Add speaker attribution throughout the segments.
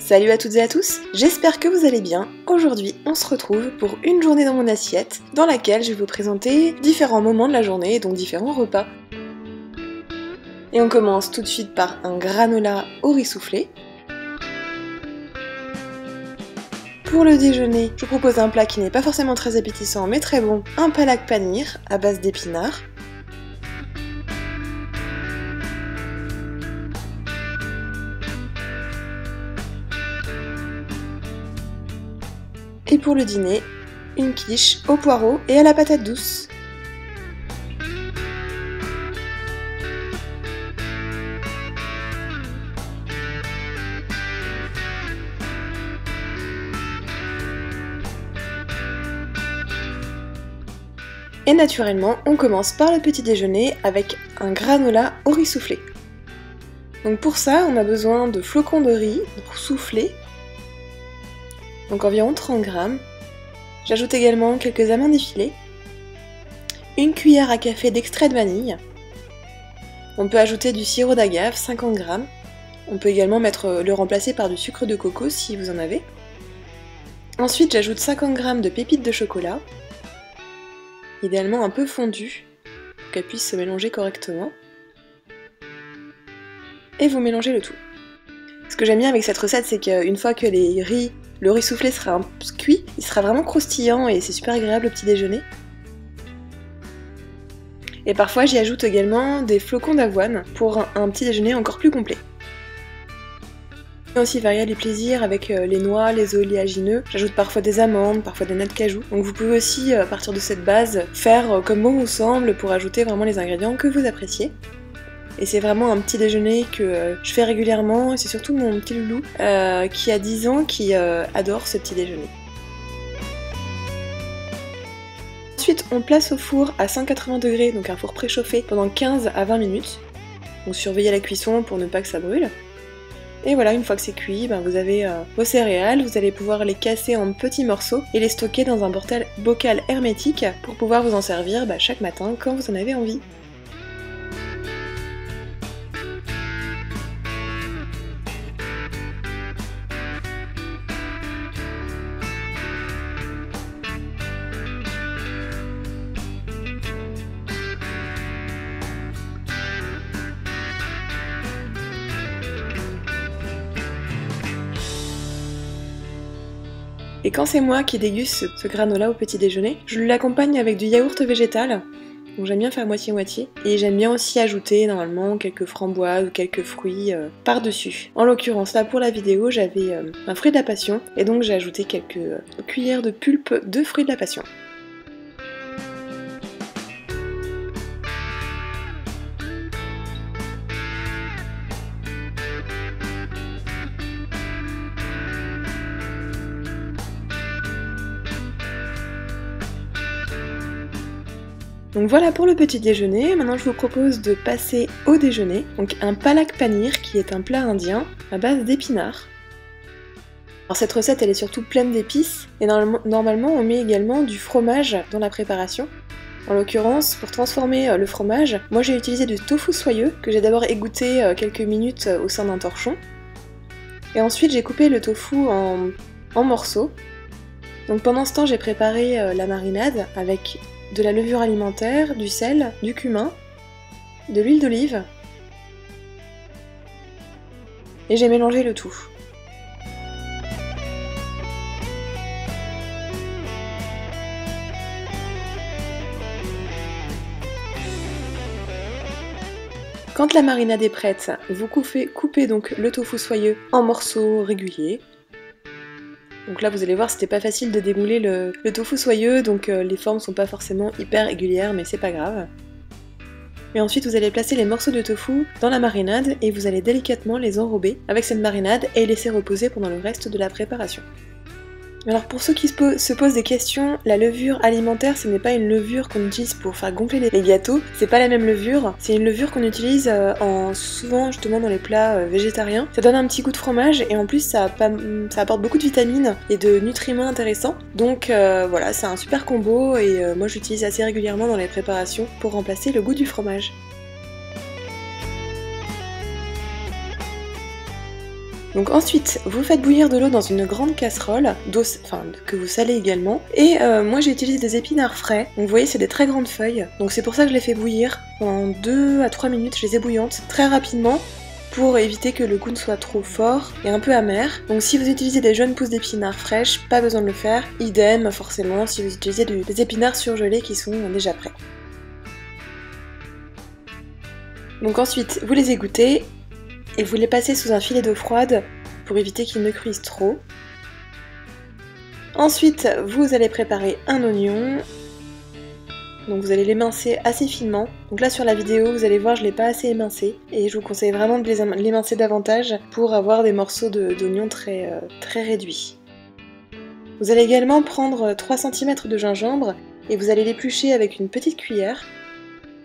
Speaker 1: Salut à toutes et à tous, j'espère que vous allez bien. Aujourd'hui, on se retrouve pour une journée dans mon assiette, dans laquelle je vais vous présenter différents moments de la journée, donc différents repas. Et on commence tout de suite par un granola au riz soufflé. Pour le déjeuner, je vous propose un plat qui n'est pas forcément très appétissant mais très bon, un palak paneer à base d'épinards. Et pour le dîner, une quiche au poireau et à la patate douce. Et naturellement, on commence par le petit déjeuner avec un granola au riz soufflé. Donc pour ça, on a besoin de flocons de riz soufflés, donc environ 30 g. J'ajoute également quelques amandes effilées, une cuillère à café d'extrait de vanille. On peut ajouter du sirop d'agave, 50 g. On peut également le remplacer par du sucre de coco si vous en avez. Ensuite, j'ajoute 50 g de pépites de chocolat, idéalement un peu fondues, pour qu'elles puissent se mélanger correctement. Et vous mélangez le tout. Ce que j'aime bien avec cette recette, c'est qu'une fois que le riz soufflé sera cuit, il sera vraiment croustillant et c'est super agréable au petit déjeuner. Et parfois j'y ajoute également des flocons d'avoine pour un petit déjeuner encore plus complet. Aussi varier les plaisirs avec les noix, les oléagineux. J'ajoute parfois des amandes, parfois des noix de cajou. Donc vous pouvez aussi, à partir de cette base, faire comme bon vous semble pour ajouter vraiment les ingrédients que vous appréciez. Et c'est vraiment un petit déjeuner que je fais régulièrement, et c'est surtout mon petit loulou qui a 10 ans qui adore ce petit déjeuner. Ensuite, on place au four à 180 degrés, donc un four préchauffé, pendant 15 à 20 minutes. Donc surveillez la cuisson pour ne pas que ça brûle. Et voilà, une fois que c'est cuit, vous avez vos céréales, vous allez pouvoir les casser en petits morceaux et les stocker dans un bocal hermétique pour pouvoir vous en servir chaque matin quand vous en avez envie. Et quand c'est moi qui déguste ce granola au petit déjeuner, je l'accompagne avec du yaourt végétal. Donc j'aime bien faire moitié-moitié. Et j'aime bien aussi ajouter normalement quelques framboises ou quelques fruits par-dessus. En l'occurrence là pour la vidéo j'avais un fruit de la passion et donc j'ai ajouté quelques cuillères de pulpe de fruits de la passion. Donc voilà pour le petit déjeuner. Maintenant je vous propose de passer au déjeuner. Donc un palak paneer qui est un plat indien à base d'épinards. Alors cette recette elle est surtout pleine d'épices et normalement on met également du fromage dans la préparation. En l'occurrence, pour transformer le fromage, moi j'ai utilisé du tofu soyeux que j'ai d'abord égoutté quelques minutes au sein d'un torchon. Et ensuite j'ai coupé le tofu en morceaux. Donc pendant ce temps j'ai préparé la marinade avec de la levure alimentaire, du sel, du cumin, de l'huile d'olive et j'ai mélangé le tout. Quand la marinade est prête, vous coupez donc le tofu soyeux en morceaux réguliers. Donc là vous allez voir c'était pas facile de démouler le tofu soyeux, donc les formes sont pas forcément hyper régulières mais c'est pas grave. Et ensuite vous allez placer les morceaux de tofu dans la marinade et vous allez délicatement les enrober avec cette marinade et laisser reposer pendant le reste de la préparation. Alors pour ceux qui se posent des questions, la levure alimentaire ce n'est pas une levure qu'on utilise pour faire gonfler les gâteaux, c'est pas la même levure, c'est une levure qu'on utilise souvent justement dans les plats végétariens. Ça donne un petit goût de fromage et en plus ça apporte beaucoup de vitamines et de nutriments intéressants. Donc voilà, c'est un super combo et moi j'utilise assez régulièrement dans les préparations pour remplacer le goût du fromage. Donc ensuite, vous faites bouillir de l'eau dans une grande casserole, d'eau, que vous salez également. Et moi j'ai utilisé des épinards frais, donc vous voyez c'est des très grandes feuilles. Donc c'est pour ça que je les fais bouillir pendant 2 à 3 minutes, je les ai bouillantes très rapidement pour éviter que le goût ne soit trop fort et un peu amer. Donc si vous utilisez des jeunes pousses d'épinards fraîches, pas besoin de le faire. Idem forcément si vous utilisez des épinards surgelés qui sont déjà prêts. Donc ensuite, vous les égouttez et vous les passez sous un filet d'eau froide pour éviter qu'ils ne cuisent trop. Ensuite, vous allez préparer un oignon. Donc vous allez l'émincer assez finement. Donc là sur la vidéo, vous allez voir, je ne l'ai pas assez émincé. Et je vous conseille vraiment de l'émincer davantage pour avoir des morceaux d'oignon très réduits. Vous allez également prendre 3 cm de gingembre et vous allez l'éplucher avec une petite cuillère.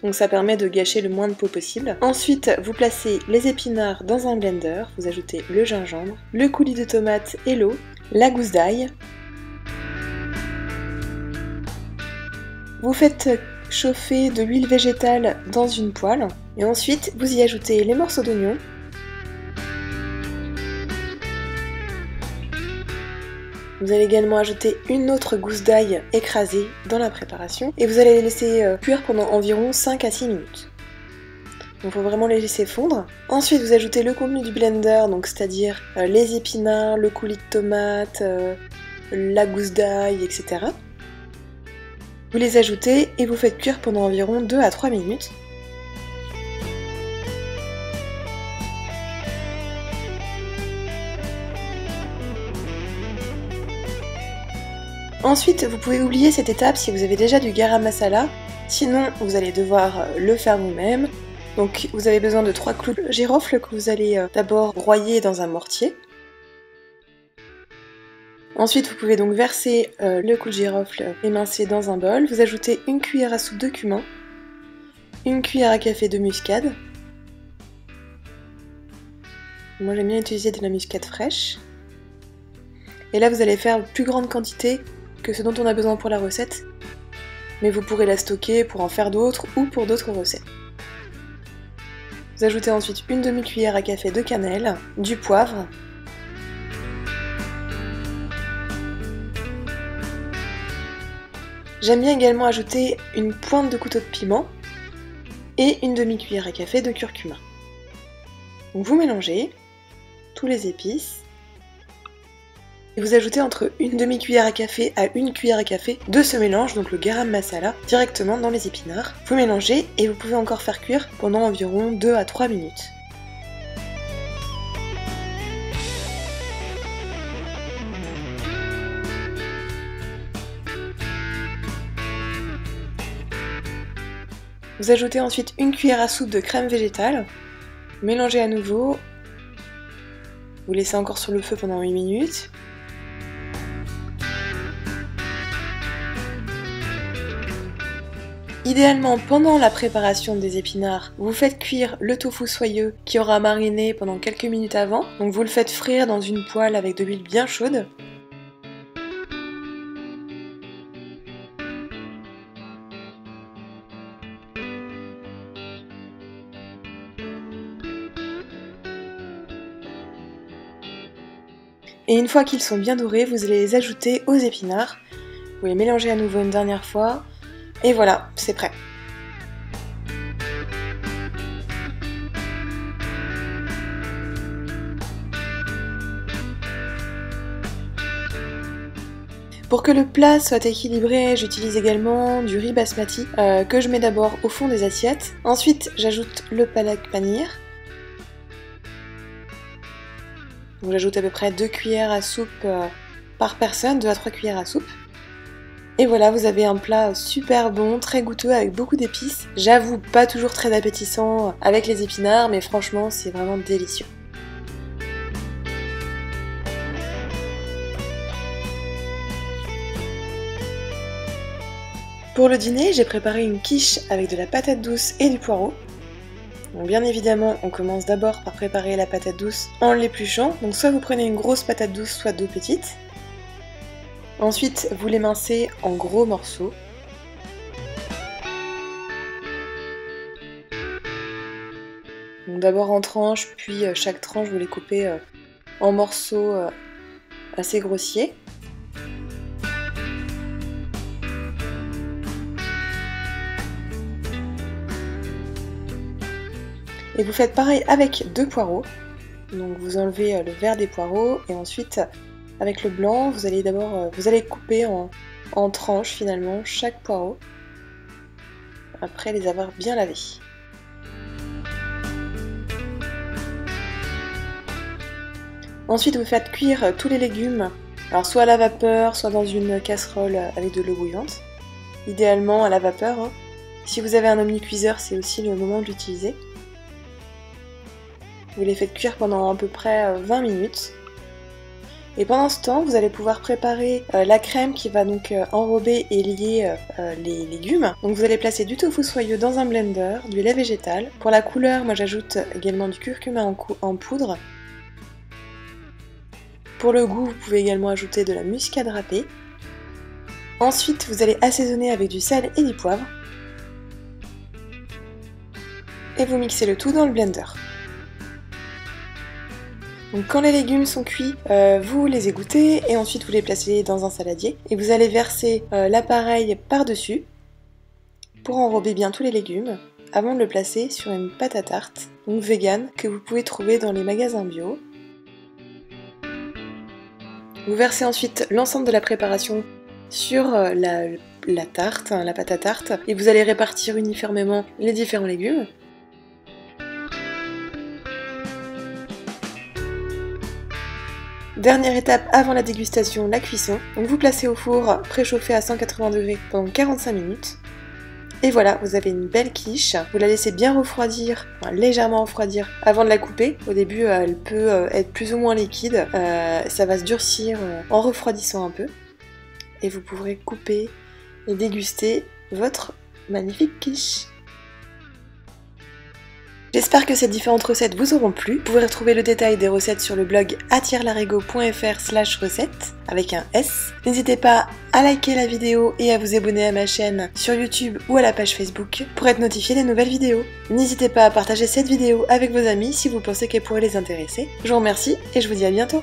Speaker 1: Donc ça permet de gâcher le moins de peau possible. Ensuite, vous placez les épinards dans un blender, vous ajoutez le gingembre, le coulis de tomate et l'eau, la gousse d'ail. Vous faites chauffer de l'huile végétale dans une poêle et ensuite vous y ajoutez les morceaux d'oignon. Vous allez également ajouter une autre gousse d'ail écrasée dans la préparation et vous allez les laisser cuire pendant environ 5 à 6 minutes. Donc il faut vraiment les laisser fondre. Ensuite vous ajoutez le contenu du blender, donc c'est-à-dire les épinards, le coulis de tomate, la gousse d'ail, etc. Vous les ajoutez et vous faites cuire pendant environ 2 à 3 minutes. Ensuite, vous pouvez oublier cette étape si vous avez déjà du garam masala, sinon vous allez devoir le faire vous-même. Donc vous avez besoin de 3 clous de girofle que vous allez d'abord broyer dans un mortier. Ensuite, vous pouvez donc verser le clou de girofle émincé dans un bol. Vous ajoutez une cuillère à soupe de cumin, une cuillère à café de muscade. Moi j'aime bien utiliser de la muscade fraîche. Et là vous allez faire une plus grande quantité que ce dont on a besoin pour la recette, mais vous pourrez la stocker pour en faire d'autres ou pour d'autres recettes. Vous ajoutez ensuite une demi-cuillère à café de cannelle, du poivre, j'aime bien également ajouter une pointe de couteau de piment et une demi-cuillère à café de curcuma. Donc vous mélangez tous les épices. Et vous ajoutez entre une demi-cuillère à café à une cuillère à café de ce mélange, donc le garam masala, directement dans les épinards. Vous mélangez et vous pouvez encore faire cuire pendant environ 2 à 3 minutes. Vous ajoutez ensuite une cuillère à soupe de crème végétale, mélangez à nouveau, vous laissez encore sur le feu pendant 8 minutes. Idéalement, pendant la préparation des épinards, vous faites cuire le tofu soyeux qui aura mariné pendant quelques minutes avant. Donc vous le faites frire dans une poêle avec de l'huile bien chaude. Et une fois qu'ils sont bien dorés, vous allez les ajouter aux épinards. Vous les mélangez à nouveau une dernière fois. Et voilà, c'est prêt. Pour que le plat soit équilibré, j'utilise également du riz basmati que je mets d'abord au fond des assiettes. Ensuite, j'ajoute le palak paneer. Donc j'ajoute à peu près 2 cuillères à soupe par personne, 2 à 3 cuillères à soupe. Et voilà, vous avez un plat super bon, très goûteux, avec beaucoup d'épices. J'avoue, pas toujours très appétissant avec les épinards, mais franchement, c'est vraiment délicieux. Pour le dîner, j'ai préparé une quiche avec de la patate douce et du poireau. Donc bien évidemment, on commence d'abord par préparer la patate douce en l'épluchant. Donc soit vous prenez une grosse patate douce, soit 2 petites. Ensuite, vous l'émincez en gros morceaux. Donc d'abord en tranches, puis chaque tranche vous les coupez en morceaux assez grossiers. Et vous faites pareil avec 2 poireaux. Donc vous enlevez le vert des poireaux et ensuite avec le blanc, vous allez couper en tranches finalement chaque poireau après les avoir bien lavés. Ensuite vous faites cuire tous les légumes, alors soit à la vapeur, soit dans une casserole avec de l'eau bouillante. Idéalement à la vapeur, hein. Si vous avez un omnicuiseur, c'est aussi le moment de l'utiliser. Vous les faites cuire pendant à peu près 20 minutes. Et pendant ce temps, vous allez pouvoir préparer la crème qui va donc enrober et lier les légumes. Donc vous allez placer du tofu soyeux dans un blender, du lait végétal. Pour la couleur, moi j'ajoute également du curcuma en poudre. Pour le goût, vous pouvez également ajouter de la muscade râpée. Ensuite, vous allez assaisonner avec du sel et du poivre. Et vous mixez le tout dans le blender. Donc quand les légumes sont cuits, vous les égouttez et ensuite vous les placez dans un saladier et vous allez verser l'appareil par-dessus pour enrober bien tous les légumes avant de le placer sur une pâte à tarte, donc vegan, que vous pouvez trouver dans les magasins bio. Vous versez ensuite l'ensemble de la préparation sur la tarte, la pâte à tarte, et vous allez répartir uniformément les différents légumes. Dernière étape avant la dégustation, la cuisson. Donc vous placez au four préchauffé à 180 degrés pendant 45 minutes. Et voilà, vous avez une belle quiche. Vous la laissez bien refroidir, légèrement refroidir avant de la couper. Au début, elle peut être plus ou moins liquide. Ça va se durcir en refroidissant un peu. Et vous pourrez couper et déguster votre magnifique quiche. J'espère que ces différentes recettes vous auront plu. Vous pouvez retrouver le détail des recettes sur le blog attirelarego.fr/recettes avec un S. N'hésitez pas à liker la vidéo et à vous abonner à ma chaîne sur YouTube ou à la page Facebook pour être notifié des nouvelles vidéos. N'hésitez pas à partager cette vidéo avec vos amis si vous pensez qu'elle pourrait les intéresser. Je vous remercie et je vous dis à bientôt.